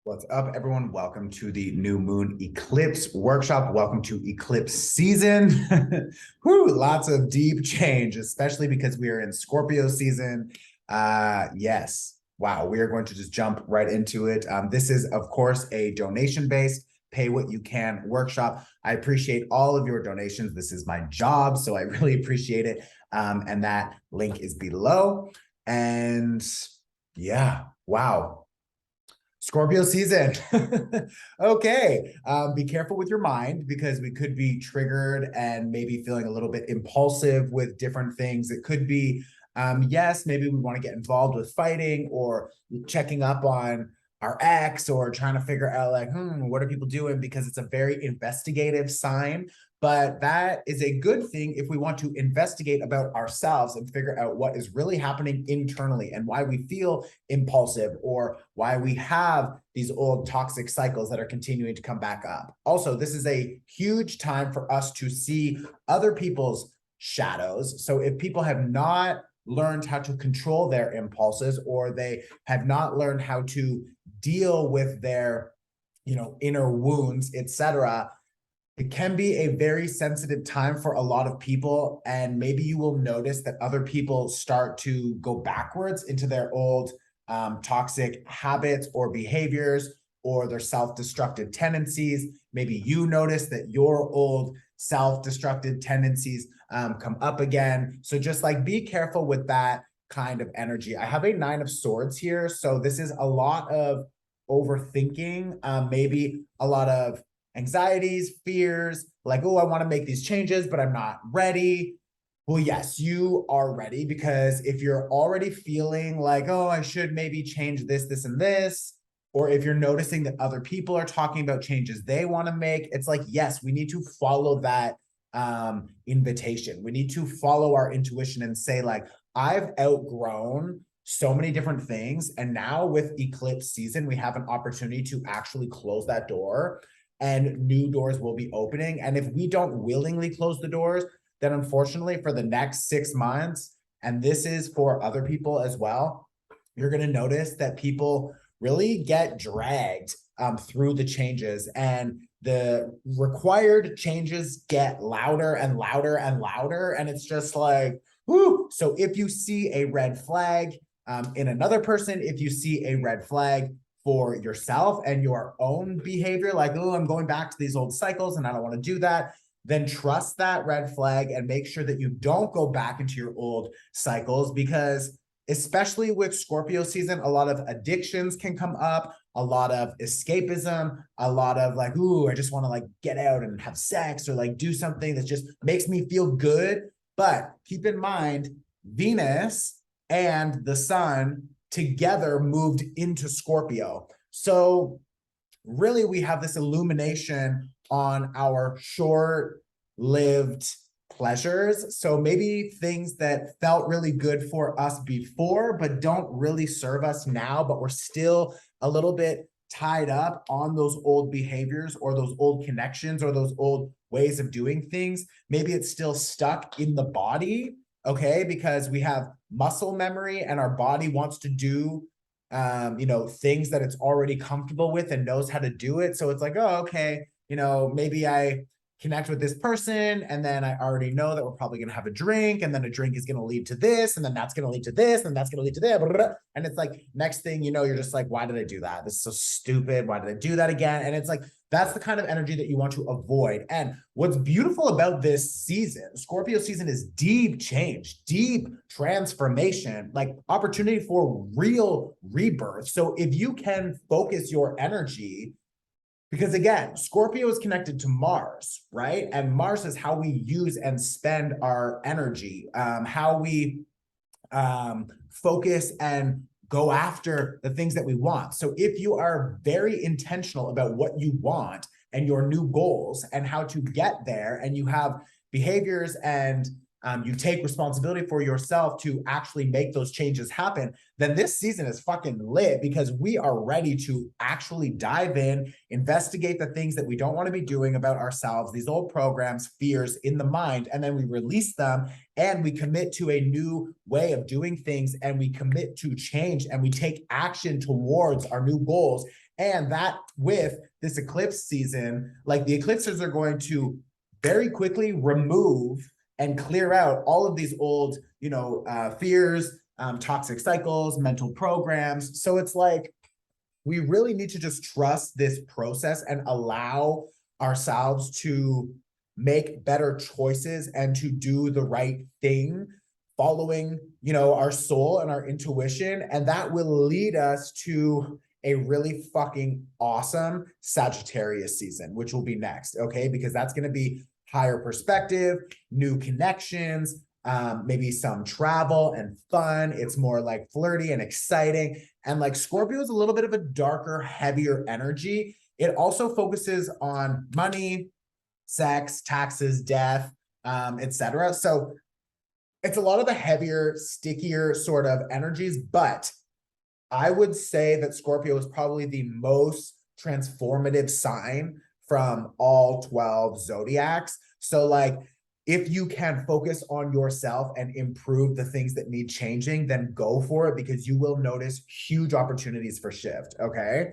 What's up, everyone? Welcome to the new moon eclipse workshop. Welcome to eclipse season. Whew, lots of deep change, especially because we are in Scorpio season. Yes. Wow. We are going to just jump right into it. This is, of course, a donation-based pay what you can workshop. I appreciate all of your donations. This is my job, so I really appreciate it. And that link is below. And yeah, wow. Scorpio season. Okay. Be careful with your mind because we could be triggered and maybe feeling a little bit impulsive with different things. It could be, yes, maybe we want to get involved with fighting or checking up on our ex or trying to figure out like, what are people doing? Because it's a very investigative sign. But that is a good thing if we want to investigate about ourselves and figure out what is really happening internally and why we feel impulsive or why we have these old toxic cycles that are continuing to come back up. Also, this is a huge time for us to see other people's shadows. So if people have not learned how to control their impulses or they have not learned how to deal with their, inner wounds, etc., it can be a very sensitive time for a lot of people. And maybe you will notice that other people start to go backwards into their old toxic habits or behaviors or their self-destructive tendencies. Maybe you notice that your old self-destructive tendencies come up again. So just like be careful with that kind of energy. I have a 9 of Swords here. So this is a lot of overthinking, maybe a lot of anxieties, fears, like, oh, I want to make these changes, but I'm not ready. Well, yes, you are ready because if you're already feeling like, oh, I should maybe change this, this, and this, or if you're noticing that other people are talking about changes they want to make, it's like, yes, we need to follow that invitation. We need to follow our intuition and say like, I've outgrown so many different things. And now with eclipse season, we have an opportunity to actually close that door and new doors will be opening. And if we don't willingly close the doors, then unfortunately for the next 6 months, and this is for other people as well, you're going to notice that people really get dragged through the changes and the required changes get louder and louder and louder. And it's just like, whoo. So if you see a red flag in another person, if you see a red flag for yourself and your own behavior, like, oh, I'm going back to these old cycles and I don't want to do that, then trust that red flag and make sure that you don't go back into your old cycles because especially with Scorpio season, a lot of addictions can come up, a lot of escapism, a lot of like, ooh, I just want to like get out and have sex or like do something that just makes me feel good. But keep in mind, Venus and the sun together moved into Scorpio. So really we have this illumination on our short-lived pleasures. So maybe things that felt really good for us before, but don't really serve us now, but we're still a little bit tied up on those old behaviors or those old connections or those old ways of doing things. Maybe it's still stuck in the body. Okay, because we have muscle memory and our body wants to do, things that it's already comfortable with and knows how to do it. So it's like, oh, okay, maybe I connect with this person and then I already know that we're probably going to have a drink and then a drink is going to lead to this and then that's going to lead to this and that's going to lead to that. And it's like, next thing you know, you're just like, why did I do that? This is so stupid. Why did I do that again? And it's like, that's the kind of energy that you want to avoid. And what's beautiful about this season, Scorpio season, is deep change, deep transformation, like opportunity for real rebirth. So if you can focus your energy, because again, Scorpio is connected to Mars, right? And Mars is how we use and spend our energy, how we focus and go after the things that we want. So if you are very intentional about what you want and your new goals and how to get there, and you have behaviors and you take responsibility for yourself to actually make those changes happen, then this season is fucking lit because we are ready to actually dive in, investigate the things that we don't want to be doing about ourselves, these old programs, fears in the mind, and then we release them and we commit to a new way of doing things and we commit to change and we take action towards our new goals. And that with this eclipse season, like the eclipses are going to very quickly remove and clear out all of these old, fears, toxic cycles, mental programs. So it's like, we really need to just trust this process and allow ourselves to make better choices and to do the right thing, following, our soul and our intuition. And that will lead us to a really fucking awesome Sagittarius season, which will be next, okay? Because that's going to be higher perspective, new connections, maybe some travel and fun. It's more like flirty and exciting. And like Scorpio is a little bit of a darker, heavier energy. It also focuses on money, sex, taxes, death, etc. So it's a lot of the heavier, stickier sort of energies, but I would say that Scorpio is probably the most transformative sign from all 12 zodiacs. So like, if you can focus on yourself and improve the things that need changing, then go for it because you will notice huge opportunities for shift, okay?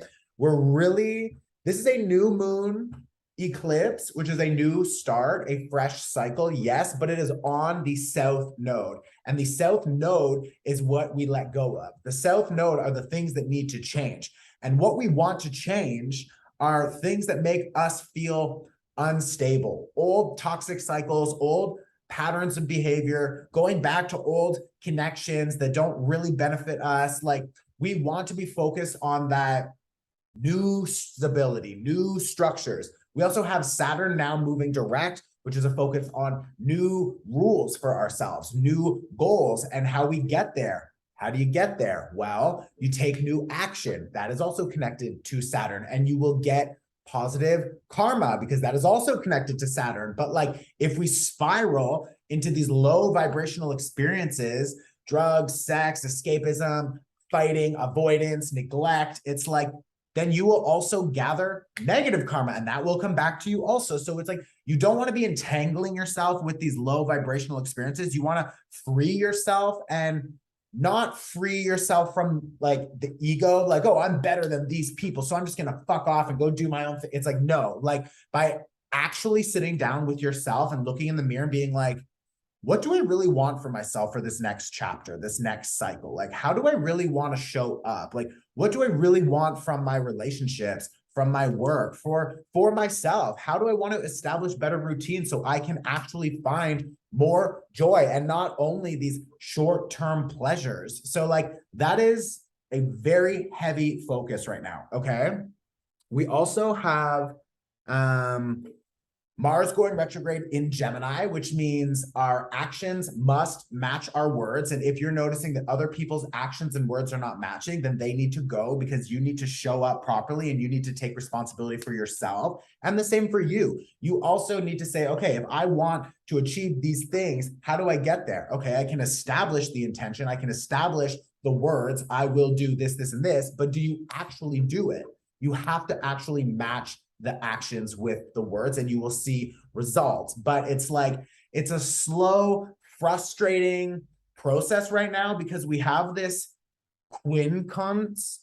This is a new moon eclipse, which is a new start, a fresh cycle, yes, but it is on the south node. And the south node is what we let go of. The south node are the things that need to change. And what we want to change are things that make us feel unstable, old toxic cycles, old patterns of behavior, going back to old connections that don't really benefit us. Like, we want to be focused on that new stability, new structures. We also have Saturn now moving direct, which is a focus on new rules for ourselves, new goals, and how we get there. How do you get there? Well, you take new action. That is also connected to Saturn, and you will get positive karma because that is also connected to Saturn. But like, if we spiral into these low vibrational experiences, drugs, sex, escapism, fighting, avoidance, neglect, it's like, then you will also gather negative karma and that will come back to you also. So it's like, you don't want to be entangling yourself with these low vibrational experiences. You want to free yourself and not free yourself from like the ego, like, oh, I'm better than these people, so I'm just going to fuck off and go do my own thing. It's like, no, like by actually sitting down with yourself and looking in the mirror and being like, what do I really want for myself for this next chapter, this next cycle? Like, how do I really want to show up? Like, what do I really want from my relationships, from my work, for myself? How do I want to establish better routines so I can actually find more joy and not only these short-term pleasures? So like, that is a very heavy focus right now, okay? We also have Mars going retrograde in Gemini, which means our actions must match our words. And if you're noticing that other people's actions and words are not matching, then they need to go because you need to show up properly and you need to take responsibility for yourself. And the same for you. You also need to say, okay, if I want to achieve these things, how do I get there? Okay, I can establish the intention. I can establish the words. I will do this, this, and this. But do you actually do it? You have to actually match the actions with the words and you will see results. But it's like, it's a slow, frustrating process right now because we have this quincunx,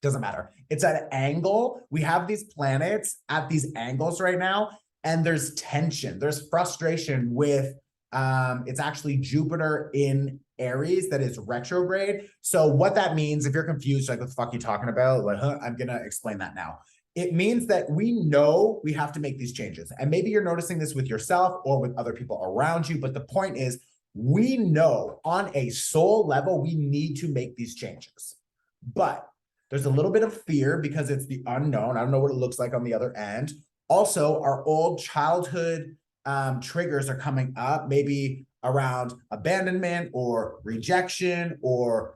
doesn't matter. It's at an angle. We have these planets at these angles right now, and there's tension, there's frustration with, it's actually Jupiter in Aries that is retrograde. So what that means, if you're confused, like, what the fuck are you talking about? Like, I'm going to explain that now. It means that we know we have to make these changes. And maybe you're noticing this with yourself or with other people around you. But the point is, we know on a soul level, we need to make these changes. But there's a little bit of fear because it's the unknown. I don't know what it looks like on the other end. Also, our old childhood triggers are coming up, maybe around abandonment or rejection or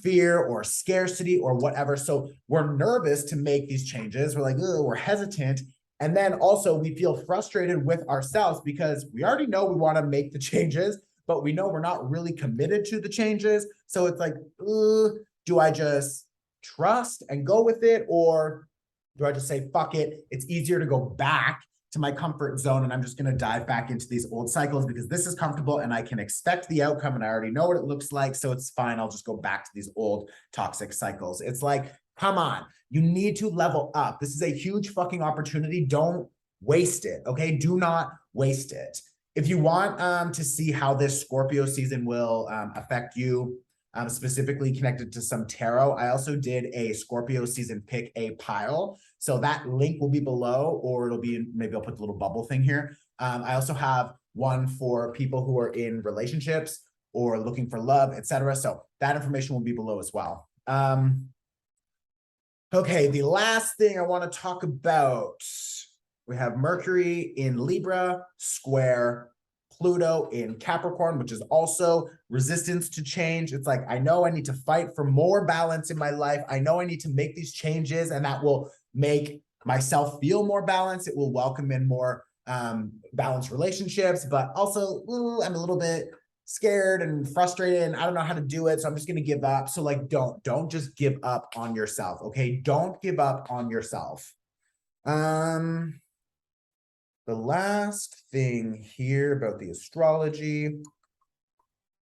fear or scarcity or whatever. So we're nervous to make these changes. We're like, oh, we're hesitant. And then also we feel frustrated with ourselves because we already know we want to make the changes, but we know we're not really committed to the changes. So it's like, do I just trust and go with it? Or do I just say, fuck it, it's easier to go back to my comfort zone and I'm just going to dive back into these old cycles because this is comfortable and I can expect the outcome and I already know what it looks like. So it's fine. I'll just go back to these old toxic cycles. It's like, come on, you need to level up. This is a huge fucking opportunity. Don't waste it. Okay. Do not waste it. If you want to see how this Scorpio season will affect you, specifically connected to some tarot, I also did a Scorpio season pick a pile. So that link will be below, or it'll be, maybe I'll put the little bubble thing here. I also have one for people who are in relationships or looking for love, etc. So that information will be below as well. Okay, the last thing I want to talk about, we have Mercury in Libra, square Pluto in Capricorn, which is also resistance to change. It's like, I know I need to fight for more balance in my life. I know I need to make these changes, and that will make myself feel more balanced. It will welcome in more balanced relationships, but also I'm a little bit scared and frustrated and I don't know how to do it. So I'm just going to give up. So like, don't just give up on yourself. Okay. Don't give up on yourself. The last thing here about the astrology,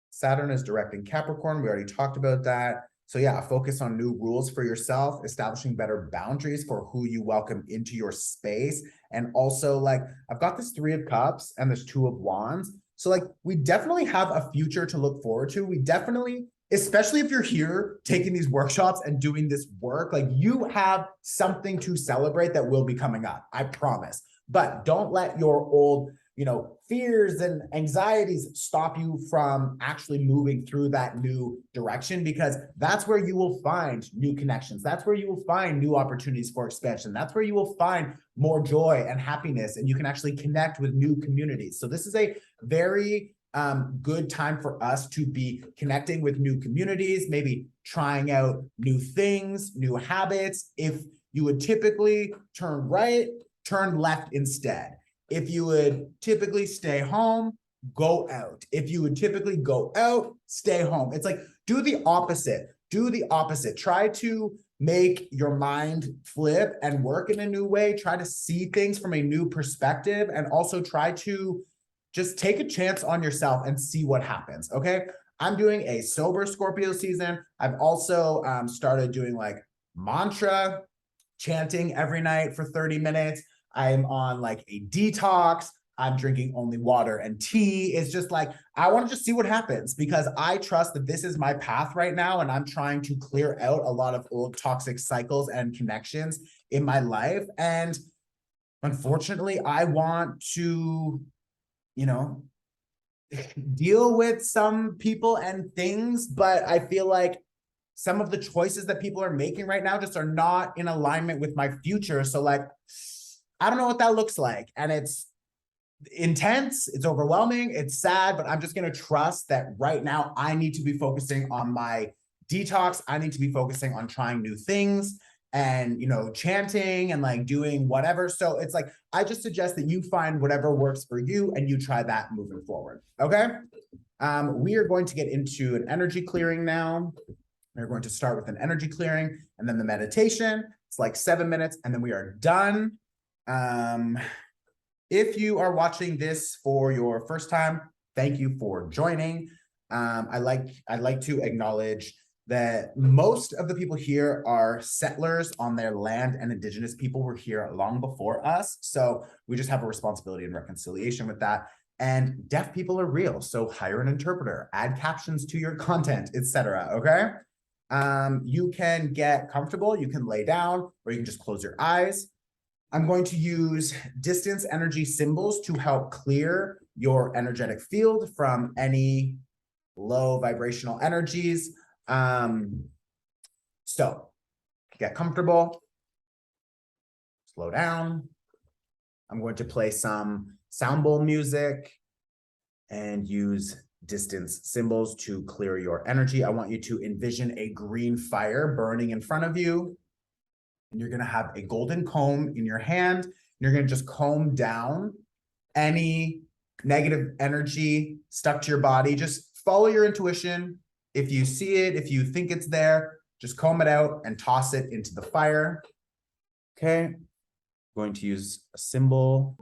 Saturn is direct in Capricorn. We already talked about that. So yeah, focus on new rules for yourself, establishing better boundaries for who you welcome into your space. And also like, I've got this 3 of Cups and this 2 of Wands. So like, we definitely have a future to look forward to. We definitely, especially if you're here taking these workshops and doing this work, like you have something to celebrate that will be coming up, I promise. But don't let your old, fears and anxieties stop you from actually moving through that new direction, because that's where you will find new connections. That's where you will find new opportunities for expansion. That's where you will find more joy and happiness, and you can actually connect with new communities. So this is a very good time for us to be connecting with new communities, maybe trying out new things, new habits. If you would typically turn right, turn left instead. If you would typically stay home, go out. If you would typically go out, stay home. It's like, do the opposite. Do the opposite. Try to make your mind flip and work in a new way. Try to see things from a new perspective, and also try to just take a chance on yourself and see what happens. Okay. I'm doing a sober Scorpio season. I've also started doing like mantra chanting every night for 30 minutes. I'm on like a detox. I'm drinking only water and tea. It's just like, I want to just see what happens, because I trust that this is my path right now. And I'm trying to clear out a lot of old toxic cycles and connections in my life. And unfortunately, I want to, deal with some people and things, but I feel like some of the choices that people are making right now just are not in alignment with my future. So like, I don't know what that looks like. And it's intense, it's overwhelming, it's sad, but I'm just going to trust that right now I need to be focusing on my detox. I need to be focusing on trying new things and, chanting and like doing whatever. So it's like, I just suggest that you find whatever works for you and you try that moving forward. Okay. We are going to get into an energy clearing now. We're going to start with an energy clearing and then the meditation. It's like 7 minutes and then we are done. If you are watching this for your first time, thank you for joining. I'd like to acknowledge that most of the people here are settlers on their land, and indigenous people were here long before us. So we just have a responsibility and reconciliation with that. And deaf people are real. So hire an interpreter, add captions to your content, etc. Okay. You can get comfortable, you can lay down, or you can just close your eyes. I'm going to use distance energy symbols to help clear your energetic field from any low vibrational energies. So get comfortable, slow down. I'm going to play some sound bowl music and use distance symbols to clear your energy. I want you to envision a green fire burning in front of you. And you're going to have a golden comb in your hand, You're going to just comb down any negative energy stuck to your body. Just follow your intuition. If you see it, if you think it's there, just comb it out and toss it into the fire. Okay. I'm going to use a symbol.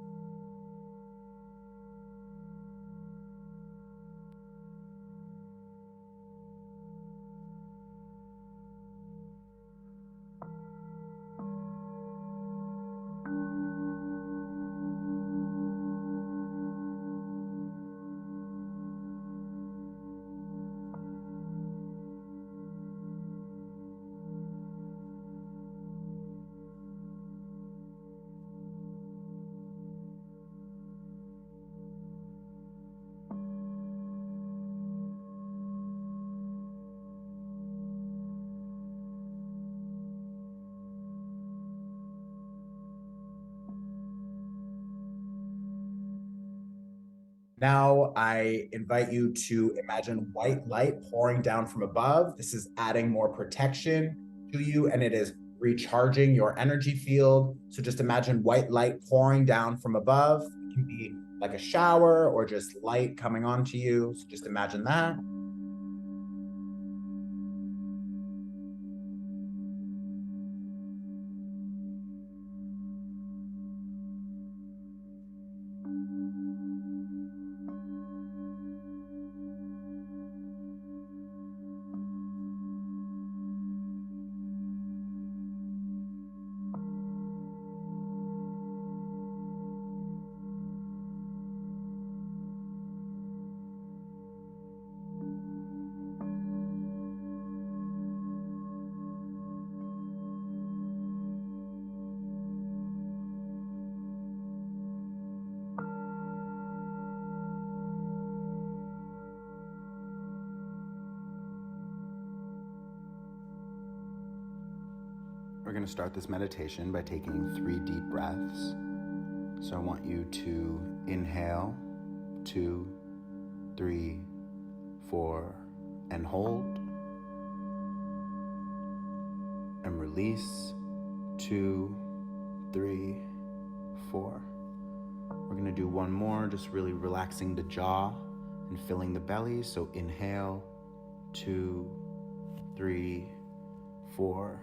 Now I invite you to imagine white light pouring down from above. This is adding more protection to you, and it is recharging your energy field. So just imagine white light pouring down from above. It can be like a shower or just light coming onto you. So just imagine that. We're going to start this meditation by taking 3 deep breaths. So I want you to inhale, 2, 3, 4, and hold. And release, 2, 3, 4. We're going to do one more, just really relaxing the jaw and filling the belly. So inhale, 2, 3, 4.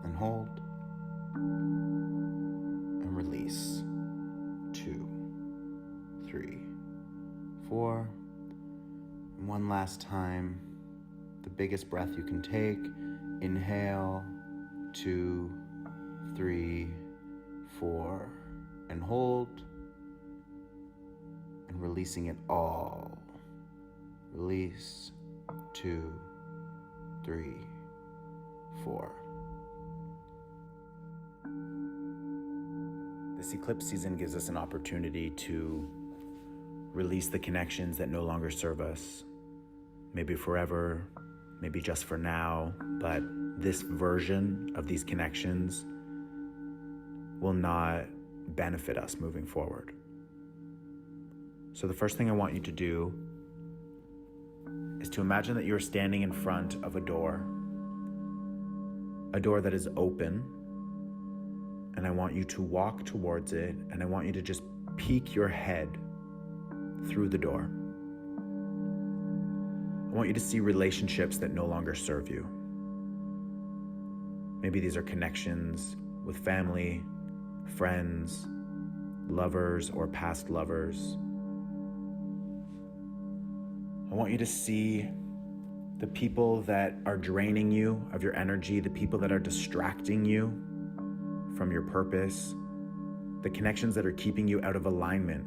And hold, and release, 2, 3, 4, and one last time, the biggest breath you can take. Inhale, 2, 3, 4, and hold, and releasing it all. Release, 2, 3, 4. This eclipse season gives us an opportunity to release the connections that no longer serve us. Maybe forever, maybe just for now, but this version of these connections will not benefit us moving forward. So the first thing I want you to do is to imagine that you're standing in front of a door that is open. And I want you to walk towards it, and I want you to just peek your head through the door. I want you to see relationships that no longer serve you. Maybe these are connections with family, friends, lovers, or past lovers. I want you to see the people that are draining you of your energy, the people that are distracting you from your purpose, the connections that are keeping you out of alignment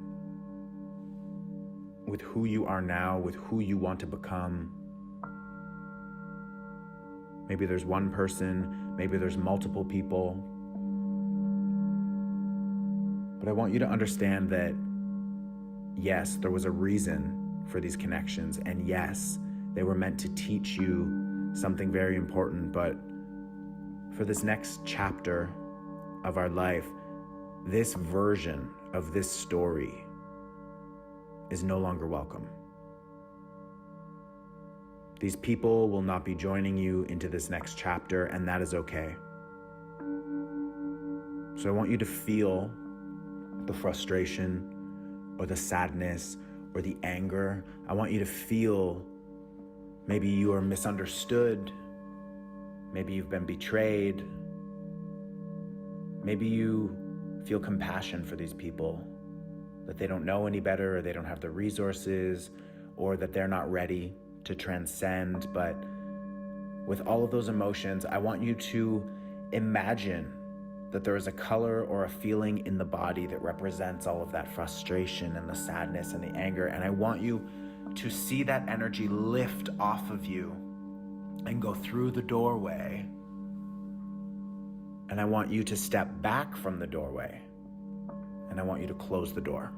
with who you are now, with who you want to become. Maybe there's one person, maybe there's multiple people. But I want you to understand that, yes, there was a reason for these connections, and yes, they were meant to teach you something very important, but for this next chapter of our life, this version of this story is no longer welcome. These people will not be joining you into this next chapter, and that is okay. So I want you to feel the frustration or the sadness or the anger. I want you to feel maybe you are misunderstood. Maybe you've been betrayed. Maybe you feel compassion for these people, that they don't know any better, or they don't have the resources, or that they're not ready to transcend. But with all of those emotions, I want you to imagine that there is a color or a feeling in the body that represents all of that frustration and the sadness and the anger. And I want you to see that energy lift off of you and go through the doorway. And I want you to step back from the doorway. And I want you to close the door.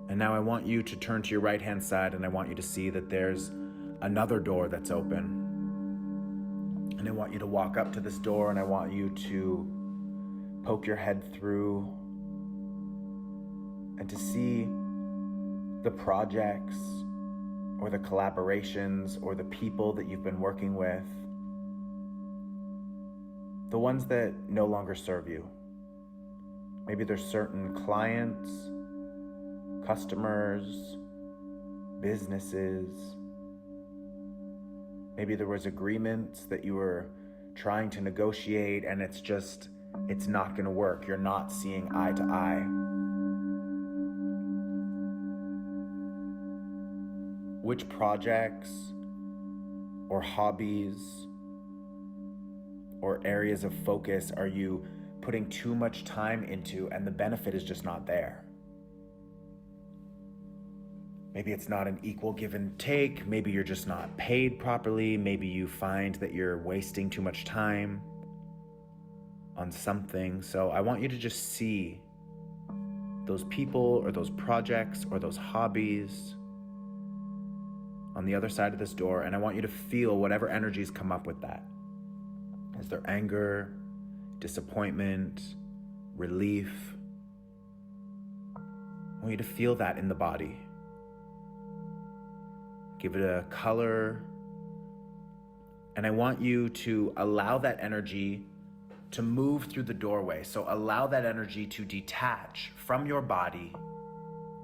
And now I want you to turn to your right-hand side, and I want you to see that there's another door that's open. And I want you to walk up to this door, and I want you to poke your head through and to see the projects or the collaborations or the people that you've been working with, the ones that no longer serve you. Maybe there's certain clients, customers, businesses. Maybe there was agreements that you were trying to negotiate and it's not going to work. You're not seeing eye to eye. Which projects or hobbies or areas of focus are you putting too much time into and the benefit is just not there? Maybe it's not an equal give and take. Maybe you're just not paid properly. Maybe you find that you're wasting too much time on something. So I want you to just see those people or those projects or those hobbies on the other side of this door, and I want you to feel whatever energies come up with that. Is there anger, disappointment, relief? I want you to feel that in the body. Give it a color. And I want you to allow that energy to move through the doorway. So allow that energy to detach from your body,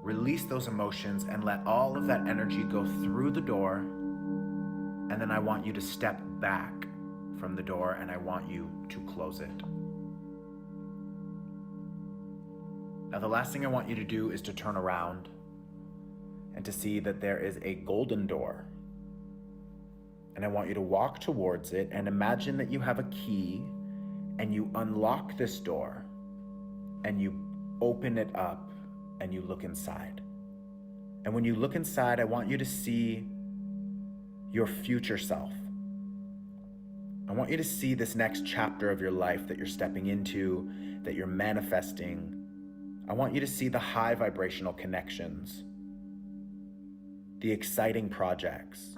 release those emotions, and let all of that energy go through the door. And then I want you to step back from the door, and I want you to close it. Now, the last thing I want you to do is to turn around and to see that there is a golden door. And I want you to walk towards it and imagine that you have a key and you unlock this door and you open it up and you look inside. And when you look inside, I want you to see your future self. I want you to see this next chapter of your life that you're stepping into, that you're manifesting. I want you to see the high vibrational connections, the exciting projects,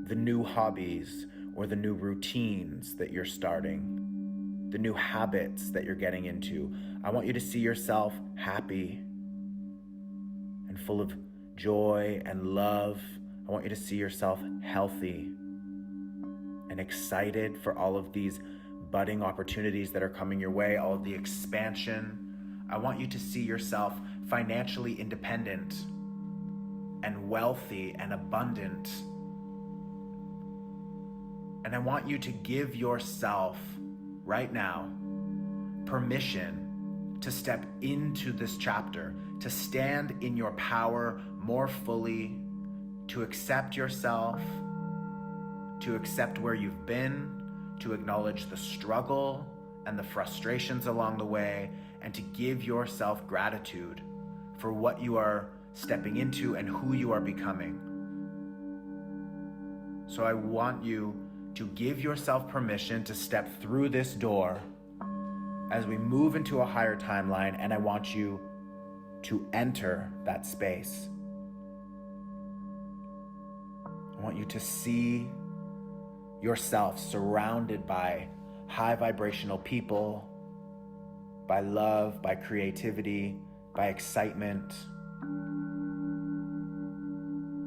the new hobbies or the new routines that you're starting, the new habits that you're getting into. I want you to see yourself happy and full of joy and love. I want you to see yourself healthy and excited for all of these budding opportunities that are coming your way, all of the expansion. I want you to see yourself financially independent and wealthy and abundant. And I want you to give yourself right now permission to step into this chapter, to stand in your power more fully, to accept yourself, to accept where you've been, to acknowledge the struggle and the frustrations along the way, and to give yourself gratitude for what you are stepping into and who you are becoming. So I want you to give yourself permission to step through this door as we move into a higher timeline, and I want you to enter that space. I want you to see yourself surrounded by high vibrational people, by love, by creativity, by excitement.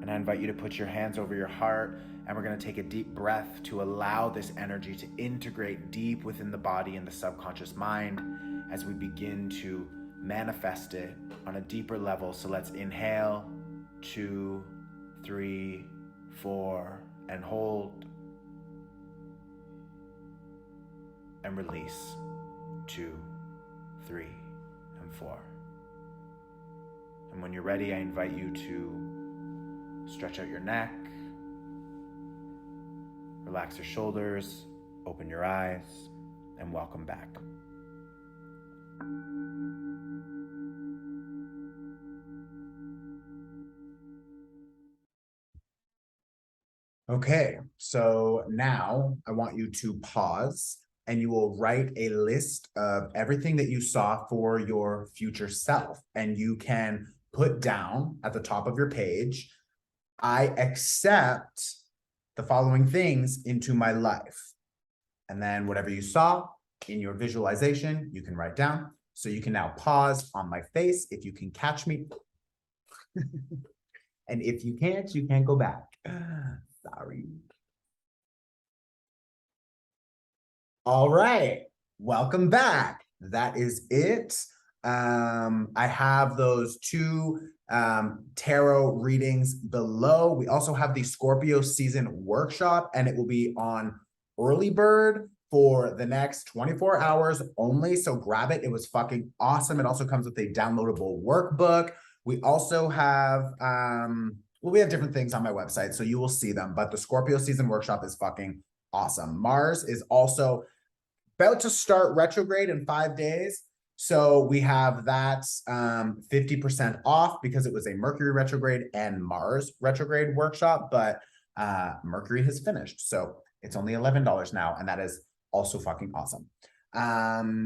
And And I invite you to put your hands over your heart, and we're going to take a deep breath to allow this energy to integrate deep within the body and the subconscious mind as we begin to manifest it on a deeper level. So let's inhale, 2, 3, 4, and hold. And release, 2, 3, and 4. And when you're ready, I invite you to stretch out your neck, relax your shoulders, open your eyes, and welcome back. Okay, so now I want you to pause and you will write a list of everything that you saw for your future self. And you can put down at the top of your page, I accept the following things into my life. And then whatever you saw in your visualization, you can write down. So you can now pause on my face if you can catch me. And if you can't go back. Sorry. All right, welcome back. That is it. I have those 2 tarot readings below. We also have the Scorpio season workshop, and it will be on early bird for the next 24 hours only. So grab it. It was fucking awesome. It also comes with a downloadable workbook. We also have, well, we have different things on my website, so you will see them, but the Scorpio season workshop is fucking awesome. Mars is also about to start retrograde in 5 days. So we have that 50% off because it was a Mercury retrograde and Mars retrograde workshop, but Mercury has finished. So it's only $11 now, and that is also fucking awesome.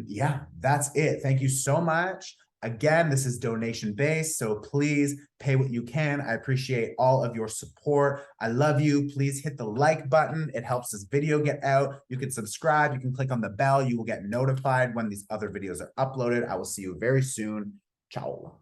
Yeah, that's it. Thank you so much. Again, this is donation based, so please pay what you can. I appreciate all of your support. I love you. Please hit the like button. It helps this video get out. You can subscribe. You can click on the bell. You will get notified when these other videos are uploaded. I will see you very soon. Ciao.